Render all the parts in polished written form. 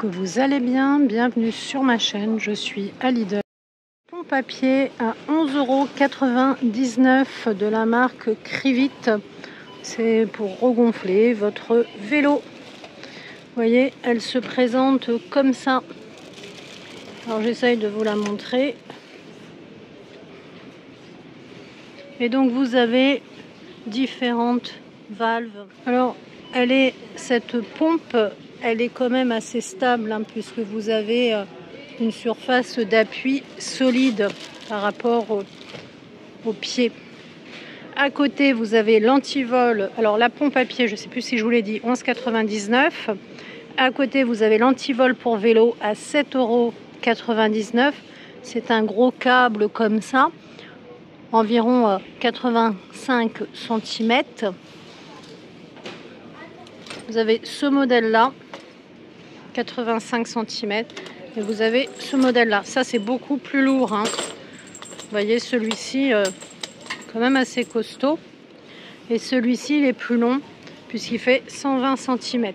que vous allez bien. Bienvenue sur ma chaîne, je suis à Lidl. Pompe papier à 11,99 € de la marque Crivit. C'est pour regonfler votre vélo. Vous voyez, elle se présente comme ça. Alors j'essaye de vous la montrer. Et donc vous avez différentes valves. Alors cette pompe, elle est quand même assez stable, hein, puisque vous avez une surface d'appui solide par rapport au pied. À côté, vous avez l'antivol. Alors la pompe à pied, je ne sais plus si je vous l'ai dit, 11,99 €. À côté, vous avez l'antivol pour vélo à 7,99 €. C'est un gros câble comme ça, environ 85 cm. Vous avez ce modèle-là, 85 cm. Et vous avez ce modèle-là. Ça, c'est beaucoup plus lourd, hein. Vous voyez, celui-ci, quand même assez costaud. Et celui-ci, il est plus long, puisqu'il fait 120 cm.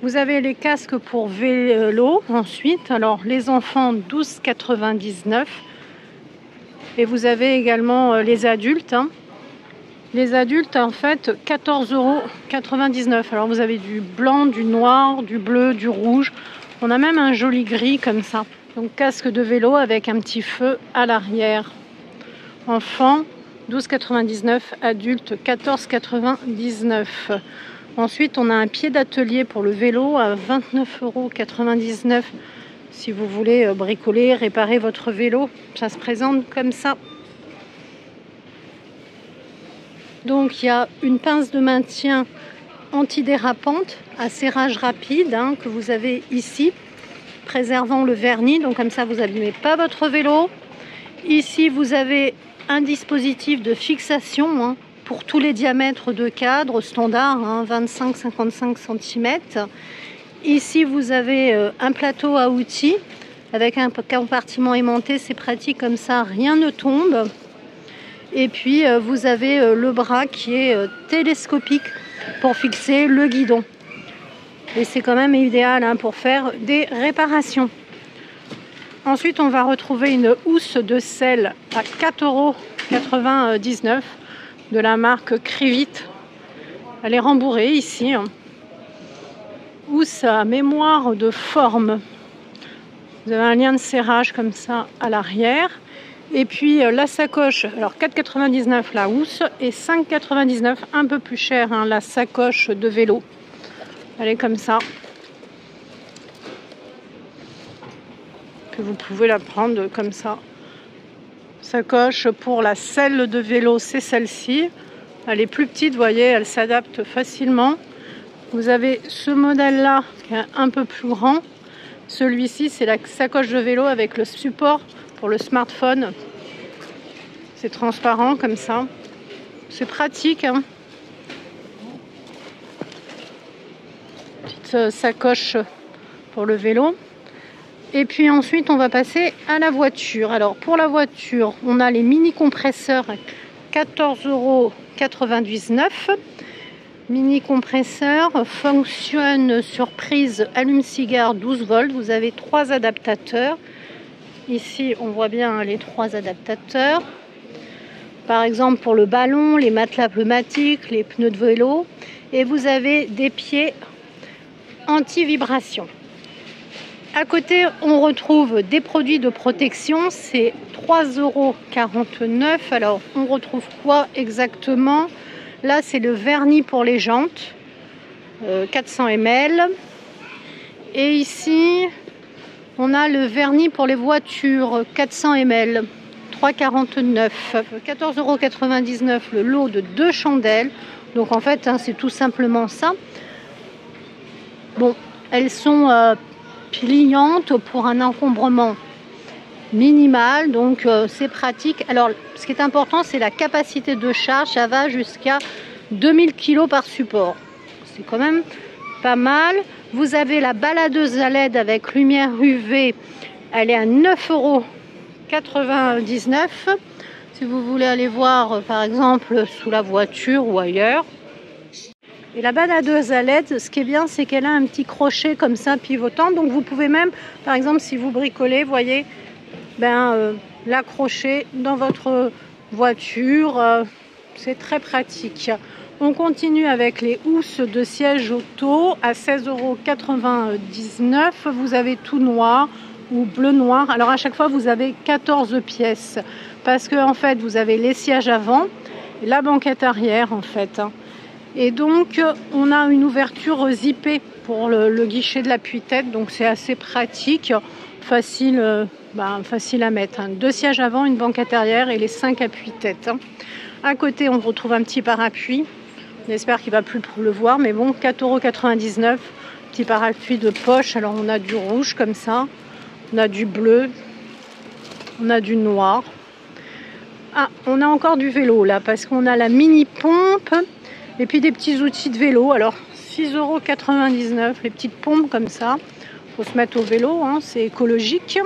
Vous avez les casques pour vélo ensuite. Alors, les enfants, 12,99 €. Et vous avez également les adultes, hein. Les adultes, en fait, 14,99 €. Alors, vous avez du blanc, du noir, du bleu, du rouge. On a même un joli gris comme ça. Donc, casque de vélo avec un petit feu à l'arrière. Enfant, 12,99 €. Adulte, 14,99 €. Ensuite, on a un pied d'atelier pour le vélo à 29,99 €. Si vous voulez bricoler, réparer votre vélo, ça se présente comme ça. Donc il y a une pince de maintien antidérapante à serrage rapide, hein, que vous avez ici, préservant le vernis, donc comme ça vous n'abîmez pas votre vélo. Ici vous avez un dispositif de fixation, hein, pour tous les diamètres de cadre standard, hein, 25-55 cm. Ici vous avez un plateau à outils avec un compartiment aimanté, c'est pratique comme ça, rien ne tombe. Et puis vous avez le bras qui est télescopique pour fixer le guidon. Et c'est quand même idéal, hein, pour faire des réparations. Ensuite, on va retrouver une housse de selle à 4,99 € de la marque Crivit. Elle est rembourrée ici, hein. Housse à mémoire de forme. Vous avez un lien de serrage comme ça à l'arrière. Et puis la sacoche, alors 4,99 € la housse et 5,99 € un peu plus cher, hein, la sacoche de vélo. Elle est comme ça. Que vous pouvez la prendre comme ça. Sacoche pour la selle de vélo, c'est celle-ci. Elle est plus petite, vous voyez, elle s'adapte facilement. Vous avez ce modèle-là qui est un peu plus grand. Celui-ci, c'est la sacoche de vélo avec le support pour le smartphone. C'est transparent comme ça. C'est pratique, hein. Petite sacoche pour le vélo. Et puis ensuite, on va passer à la voiture. Alors, pour la voiture, on a les mini compresseurs à 14,99 €. Mini compresseur fonctionne sur prise allume-cigare 12 volts. Vous avez 3 adaptateurs. Ici, on voit bien les 3 adaptateurs. Par exemple, pour le ballon, les matelas pneumatiques, les pneus de vélo. Et vous avez des pieds anti-vibration. À côté, on retrouve des produits de protection. C'est 3,49 €. Alors, on retrouve quoi exactement ? Là, c'est le vernis pour les jantes, 400 ml. Et ici, on a le vernis pour les voitures, 400 ml, 3,49 €. 14,99 € le lot de 2 chandelles. Donc en fait, hein, c'est tout simplement ça. Bon, elles sont pliantes pour un encombrement minimal, donc c'est pratique. Alors, ce qui est important, c'est la capacité de charge. Ça va jusqu'à 2000 kg par support. C'est quand même pas mal. Vous avez la baladeuse à LED avec lumière UV. Elle est à 9,99 €. Si vous voulez aller voir, par exemple, sous la voiture ou ailleurs. Et la baladeuse à LED, ce qui est bien, c'est qu'elle a un petit crochet comme ça pivotant. Donc vous pouvez même, par exemple, si vous bricolez, voyez, l'accrocher dans votre voiture. C'est très pratique. On continue avec les housses de siège auto à 16,99 €. Vous avez tout noir ou bleu noir. Alors à chaque fois, vous avez 14 pièces. Parce que en fait, vous avez les sièges avant et la banquette arrière en fait. Et donc, on a une ouverture zippée pour le guichet de l'appui-tête. Donc c'est assez pratique, facile à mettre. 2 sièges avant, une banquette arrière et les 5 appuis-têtes. À côté, on retrouve un petit parapluie. J'espère qu'il ne va plus pleuvoir, mais bon, 4,99 €. Petit parapluie de poche. Alors, on a du rouge comme ça. On a du bleu. On a du noir. Ah, on a encore du vélo là, parce qu'on a la mini pompe. Et puis des petits outils de vélo. Alors, 6,99 €. Les petites pompes comme ça. Il faut se mettre au vélo, hein, c'est écologique.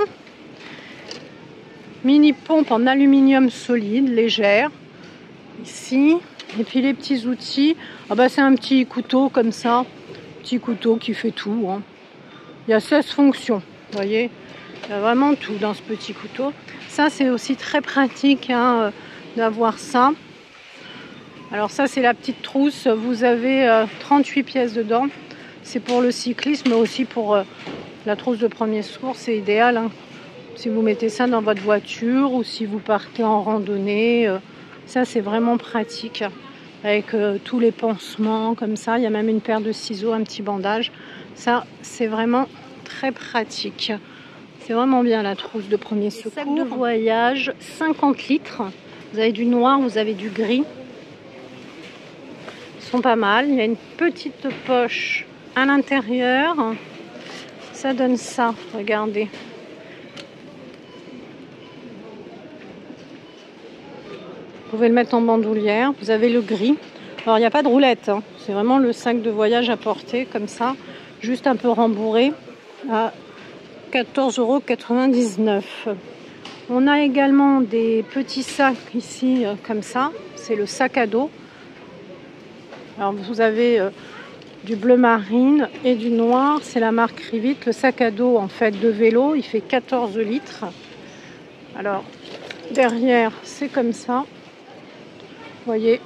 Mini pompe en aluminium solide, légère. Ici. Et puis les petits outils, c'est un petit couteau comme ça, petit couteau qui fait tout. Hein. Il y a 16 fonctions, vous voyez, il y a vraiment tout dans ce petit couteau. Ça c'est aussi très pratique hein, d'avoir ça. Alors ça c'est la petite trousse, vous avez 38 pièces dedans. C'est pour le cyclisme, mais aussi pour la trousse de premier secours, c'est idéal. Hein. Si vous mettez ça dans votre voiture ou si vous partez en randonnée. Ça, c'est vraiment pratique avec tous les pansements comme ça. Il y a même une paire de ciseaux, un petit bandage. Ça, c'est vraiment très pratique. C'est vraiment bien la trousse de premier secours. Sac de voyage, 50 litres. Vous avez du noir, vous avez du gris. Ils sont pas mal. Il y a une petite poche à l'intérieur. Ça donne ça, regardez. Vous pouvez le mettre en bandoulière. Vous avez le gris. Alors, il n'y a pas de roulette. Hein. C'est vraiment le sac de voyage à porter, comme ça. Juste un peu rembourré à 14,99 €. On a également des petits sacs ici, comme ça. C'est le sac à dos. Alors, vous avez du bleu marine et du noir. C'est la marque Rivit. Le sac à dos, en fait, de vélo. Il fait 14 litres. Alors, derrière, c'est comme ça. Vous voyez,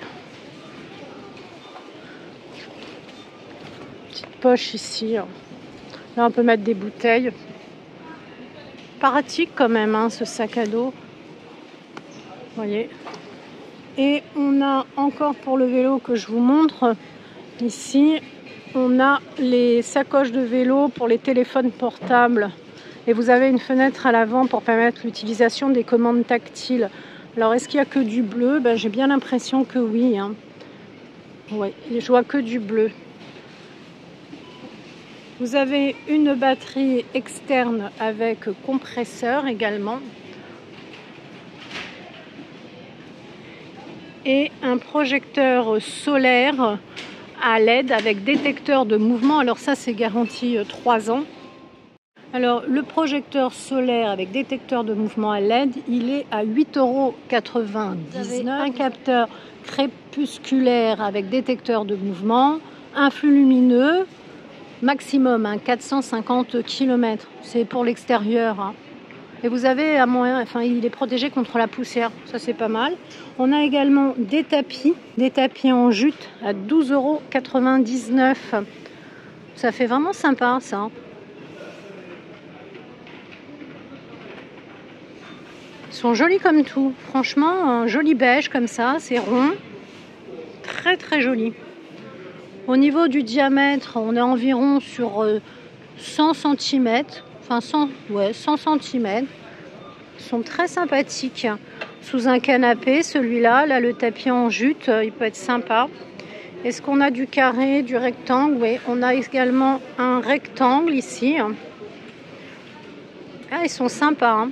petite poche ici. Là, on peut mettre des bouteilles. Pratique quand même, hein, ce sac à dos. Vous voyez. Et on a encore pour le vélo que je vous montre. Ici, on a les sacoches de vélo pour les téléphones portables. Et vous avez une fenêtre à l'avant pour permettre l'utilisation des commandes tactiles. Alors, est-ce qu'il n'y a que du bleu? J'ai bien l'impression que oui. Hein. Ouais, je vois que du bleu. Vous avez une batterie externe avec compresseur également. Et un projecteur solaire à LED avec détecteur de mouvement. Alors ça, c'est garanti 3 ans. Alors, le projecteur solaire avec détecteur de mouvement à LED, il est à 8,99 €. Un capteur crépusculaire avec détecteur de mouvement, un flux lumineux, maximum 450 km. C'est pour l'extérieur. Hein. Et vous avez il est protégé contre la poussière. Ça, c'est pas mal. On a également des tapis en jute à 12,99 €. Ça fait vraiment sympa, ça. Ils sont jolis comme tout. Franchement, un joli beige comme ça, c'est rond. Très très joli. Au niveau du diamètre, on est environ sur 100 cm. Enfin 100 cm. Ils sont très sympathiques. Sous un canapé, celui-là, là le tapis en jute, il peut être sympa. Est-ce qu'on a du carré, du rectangle? Oui, on a également un rectangle ici. Ah, ils sont sympas. Hein.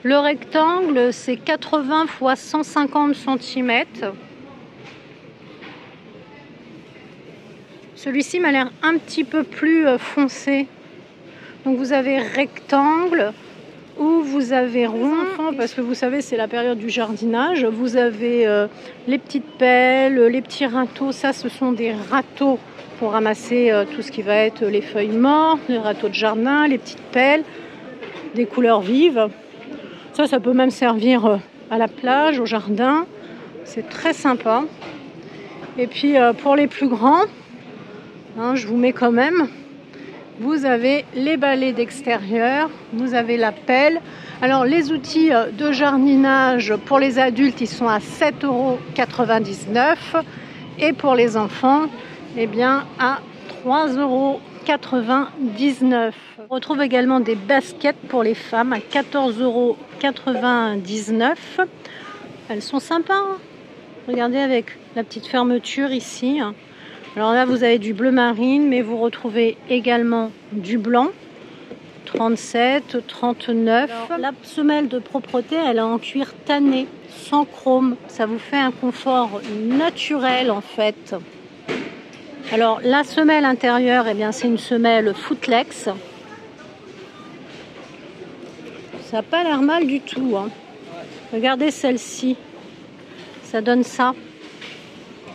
Le rectangle, c'est 80 x 150 cm. Celui-ci m'a l'air un petit peu plus foncé. Donc vous avez rectangle, où vous avez rond, parce que vous savez c'est la période du jardinage, vous avez les petites pelles, les petits râteaux, ça ce sont des râteaux pour ramasser tout ce qui va être les feuilles mortes, les râteaux de jardin, les petites pelles, des couleurs vives. Ça peut même servir à la plage, au jardin, c'est très sympa. Et puis pour les plus grands, hein, je vous mets quand même, vous avez les balais d'extérieur, vous avez la pelle. Alors les outils de jardinage pour les adultes, ils sont à 7,99 € et pour les enfants, eh bien à 3,99 €. On retrouve également des baskets pour les femmes à 14,99 €. Elles sont sympas, hein. Regardez avec la petite fermeture ici. Alors là, vous avez du bleu marine, mais vous retrouvez également du blanc. 37, 39. Alors, la semelle de propreté, elle est en cuir tanné, sans chrome. Ça vous fait un confort naturel en fait. Alors la semelle intérieure, eh bien c'est une semelle Footlex. Ça n'a pas l'air mal du tout, hein. Regardez celle-ci. Ça donne ça.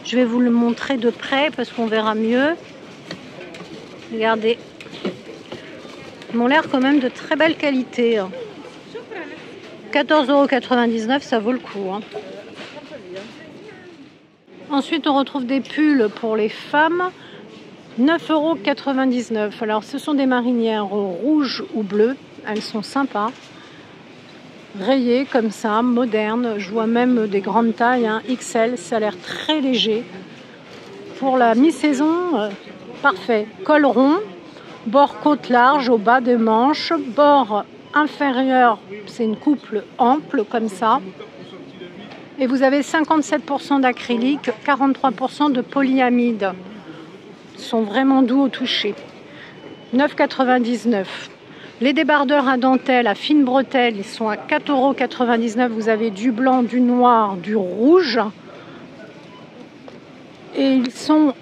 Je vais vous le montrer de près parce qu'on verra mieux. Regardez. Ils m'ont l'air quand même de très belle qualité. 14,99 €, ça vaut le coup, hein. Ensuite, on retrouve des pulls pour les femmes. 9,99 €. Alors, ce sont des marinières rouges ou bleues. Elles sont sympas. Rayées comme ça, modernes. Je vois même des grandes tailles, hein, XL. Ça a l'air très léger. Pour la mi-saison, parfait. Col rond, bord côte large au bas des manches, bord inférieur, c'est une couple ample comme ça. Et vous avez 57% d'acrylique, 43% de polyamide. Ils sont vraiment doux au toucher. 9,99 €. Les débardeurs à dentelle, à fine bretelle, ils sont à 4,99 €. Vous avez du blanc, du noir, du rouge. Et ils sont...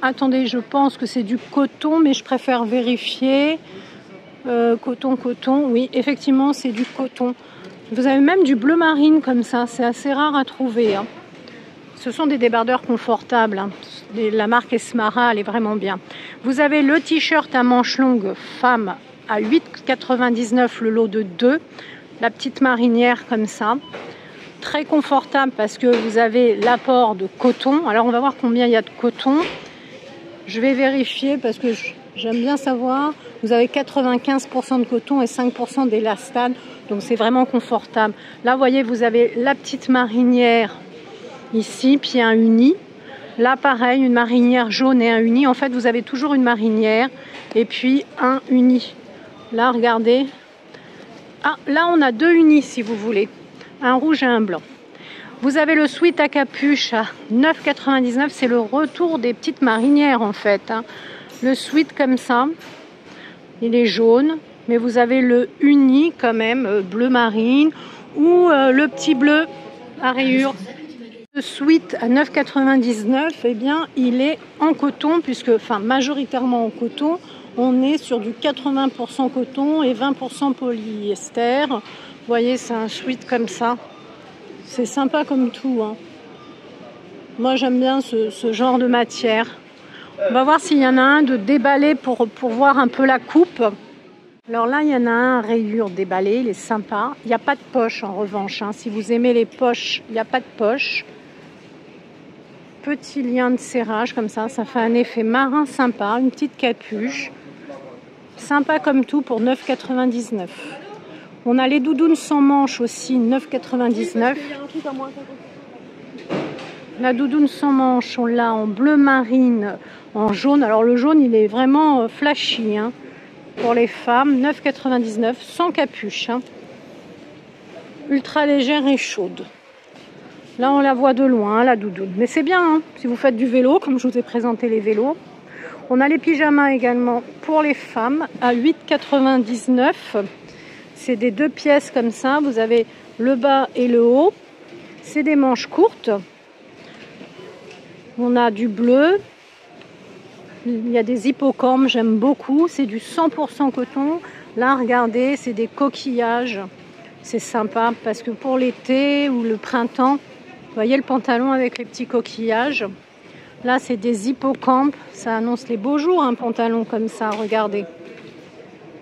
Attendez, je pense que c'est du coton, mais je préfère vérifier. Coton, oui, effectivement, c'est du coton. Vous avez même du bleu marine comme ça, c'est assez rare à trouver, hein. Ce sont des débardeurs confortables, hein. La marque Esmara, elle est vraiment bien. Vous avez le t-shirt à manches longues femme à 8,99 € le lot de 2. La petite marinière comme ça. Très confortable parce que vous avez l'apport de coton. Alors on va voir combien il y a de coton. Je vais vérifier parce que j'aime bien savoir. Vous avez 95% de coton et 5% d'élastane. Donc c'est vraiment confortable. Là, vous voyez, vous avez la petite marinière ici, puis un uni. Là, pareil, une marinière jaune et un uni. En fait, vous avez toujours une marinière et puis un uni. Là, regardez. Ah, là, on a deux unis si vous voulez. Un rouge et un blanc. Vous avez le sweat à capuche à 9,99 €. C'est le retour des petites marinières en fait, hein. Le sweat comme ça, il est jaune, mais vous avez le uni quand même, bleu marine, ou le petit bleu à rayures. Le sweat à 9,99 €, eh bien, il est en coton, puisque, enfin, majoritairement en coton. On est sur du 80% coton et 20% polyester. Vous voyez, c'est un sweat comme ça. C'est sympa comme tout, hein. Moi, j'aime bien ce genre de matière. On va voir s'il y en a un de déballé pour voir un peu la coupe. Alors là, il y en a un à rayures déballé, il est sympa. Il n'y a pas de poche en revanche, hein. Si vous aimez les poches, il n'y a pas de poche. Petit lien de serrage comme ça fait un effet marin sympa. Une petite capuche. Sympa comme tout pour 9,99 €. On a les doudounes sans manches aussi, 9,99 €. La doudoune sans manches, on l'a en bleu marine, en jaune. Alors le jaune, il est vraiment flashy, hein. Pour les femmes, 9,99 €, sans capuche, hein. Ultra légère et chaude. Là, on la voit de loin, la doudoune. Mais c'est bien, hein, si vous faites du vélo, comme je vous ai présenté les vélos. On a les pyjamas également pour les femmes à 8,99 €. C'est des 2 pièces comme ça. Vous avez le bas et le haut. C'est des manches courtes. On a du bleu. Il y a des hippocampes, j'aime beaucoup. C'est du 100% coton. Là, regardez, c'est des coquillages. C'est sympa parce que pour l'été ou le printemps, vous voyez le pantalon avec les petits coquillages. Là, c'est des hippocampes. Ça annonce les beaux jours, un pantalon comme ça, regardez.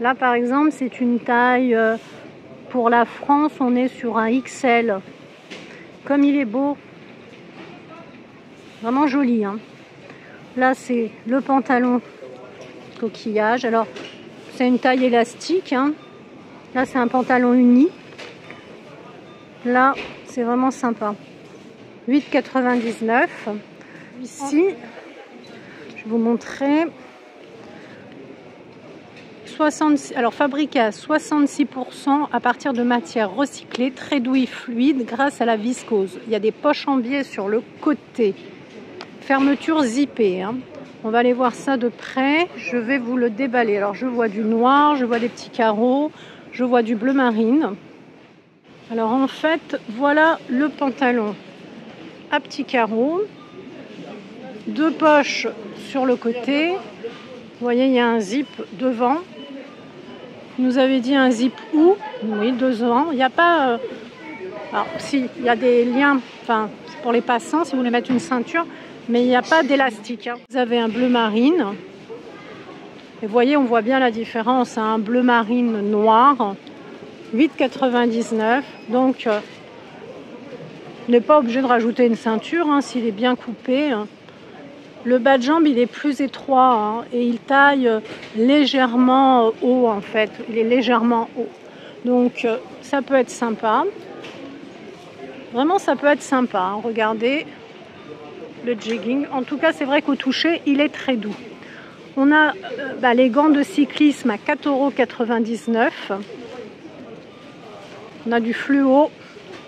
Là, par exemple, c'est une taille... pour la France, on est sur un XL. Comme il est beau. Vraiment joli, hein. Là, c'est le pantalon coquillage. Alors, c'est une taille élastique, hein. Là, c'est un pantalon uni. Là, c'est vraiment sympa. 8,99. Ici, je vais vous montrer. 66, alors fabriqué à 66% à partir de matières recyclées, très doux et fluide grâce à la viscose. Il y a des poches en biais sur le côté. Fermeture zippée, hein. On va aller voir ça de près. Je vais vous le déballer. Alors je vois du noir, je vois des petits carreaux, je vois du bleu marine. Alors en fait, voilà le pantalon à petits carreaux. Deux poches sur le côté. Vous voyez, il y a un zip devant. Vous nous avez dit un zip où? Oui, devant. Il n'y a pas... Alors si, il y a des liens, enfin, pour les passants, si vous voulez mettre une ceinture, mais il n'y a pas d'élastique, hein. Vous avez un bleu marine. Et vous voyez, on voit bien la différence, hein, un bleu marine noir. 8,99. Donc, on n'est pas obligé de rajouter une ceinture, hein, s'il est bien coupé, hein. Le bas de jambe, il est plus étroit, hein, et il taille légèrement haut, en fait. Il est légèrement haut. Donc, ça peut être sympa. Vraiment, ça peut être sympa, hein. Regardez le jegging. En tout cas, c'est vrai qu'au toucher, il est très doux. On a les gants de cyclisme à 4,99 €. On a du fluo.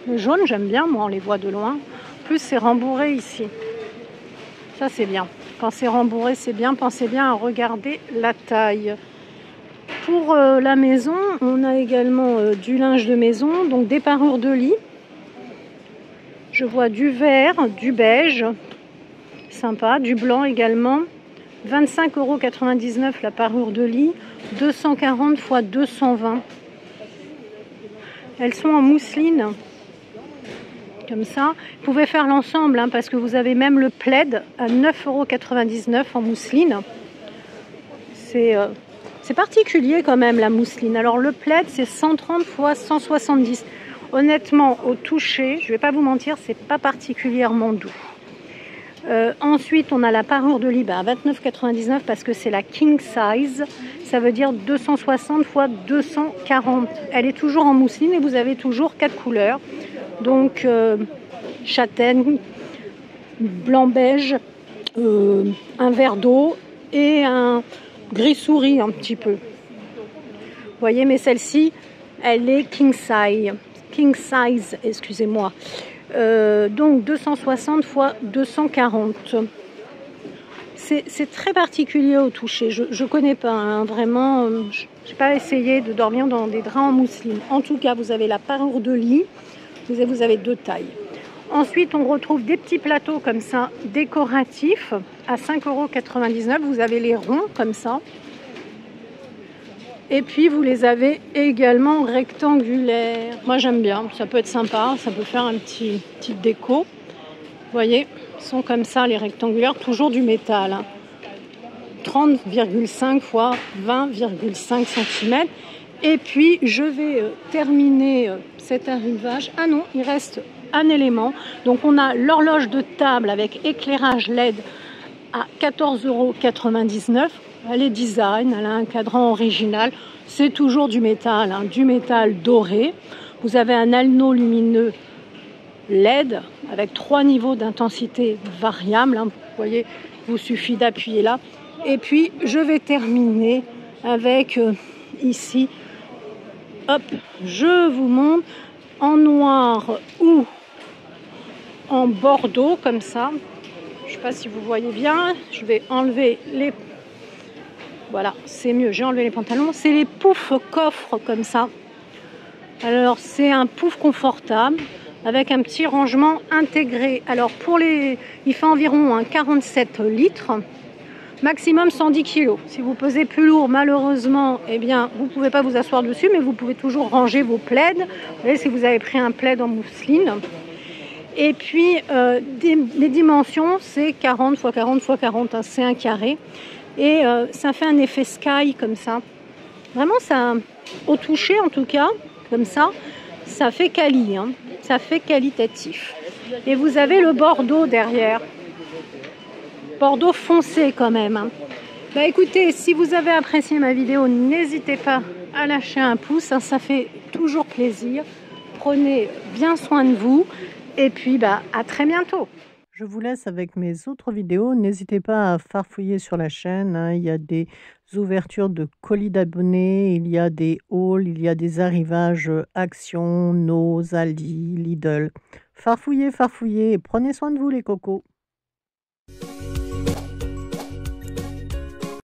Le jaune, j'aime bien, moi, on les voit de loin. En plus, c'est rembourré ici. Ça, c'est bien. Quand c'est rembourré, c'est bien. Pensez bien à regarder la taille. Pour la maison, on a également du linge de maison, donc des parures de lit. Je vois du vert, du beige, sympa, du blanc également. 25,99 € la parure de lit, 240 x 220. Elles sont en mousseline, comme ça. Vous pouvez faire l'ensemble, hein, parce que vous avez même le plaid à 9,99 € en mousseline. C'est particulier quand même, la mousseline. Alors le plaid, c'est 130 x 170. Honnêtement, au toucher, je ne vais pas vous mentir, c'est pas particulièrement doux. Ensuite, on a la parure de lit à 29,99 € parce que c'est la king size. Ça veut dire 260 x 240. Elle est toujours en mousseline et vous avez toujours 4 couleurs. Donc, châtaigne, blanc-beige, un vert d'eau et un gris souris un petit peu. Vous voyez, mais celle-ci, elle est king size, excusez-moi. Donc 260 x 240. C'est très particulier au toucher. Je ne connais pas, hein, vraiment. Je n'ai pas essayé de dormir dans des draps en mousseline. En tout cas, vous avez la parure de lit. Vous avez deux tailles. Ensuite, on retrouve des petits plateaux comme ça, décoratifs, à 5,99 €. Vous avez les ronds comme ça. Et puis, vous les avez également rectangulaires. Moi, j'aime bien. Ça peut être sympa. Ça peut faire un petit déco. Vous voyez, ils sont comme ça, les rectangulaires. Toujours du métal, hein. 30,5 x 20,5 cm. Et puis, je vais terminer cet arrivage. Ah non, il reste un élément. Donc, on a l'horloge de table avec éclairage LED à 14,99 €. Elle est design, elle a un cadran original. C'est toujours du métal, hein, du métal doré. Vous avez un anneau lumineux LED avec 3 niveaux d'intensité variables, hein. Vous voyez, il vous suffit d'appuyer là. Et puis, je vais terminer avec ici. Hop, je vous montre en noir ou en bordeaux, comme ça. Je ne sais pas si vous voyez bien. Je vais enlever les... Voilà, c'est mieux. J'ai enlevé les pantalons. C'est les poufs coffres, comme ça. Alors, c'est un pouf confortable avec un petit rangement intégré. Alors, pour les... il fait environ 47 litres. Maximum 110 kg. Si vous pesez plus lourd, malheureusement, eh bien, vous ne pouvez pas vous asseoir dessus, mais vous pouvez toujours ranger vos plaids. Vous voyez, si vous avez pris un plaid en mousseline. Et puis, les dimensions, c'est 40 x 40 x 40, hein, c'est un carré. Et ça fait un effet sky comme ça. Vraiment, ça, au toucher en tout cas, comme ça fait quali, hein, ça fait qualitatif. Et vous avez le bordeaux derrière. Bordeaux foncé quand même. Hein. Bah écoutez, si vous avez apprécié ma vidéo, n'hésitez pas à lâcher un pouce, hein, ça fait toujours plaisir. Prenez bien soin de vous et puis bah, à très bientôt. Je vous laisse avec mes autres vidéos. N'hésitez pas à farfouiller sur la chaîne. Hein. Il y a des ouvertures de colis d'abonnés, il y a des hauls, il y a des arrivages Action, Noz, Aldi, Lidl. Farfouillez, farfouillez et prenez soin de vous les cocos.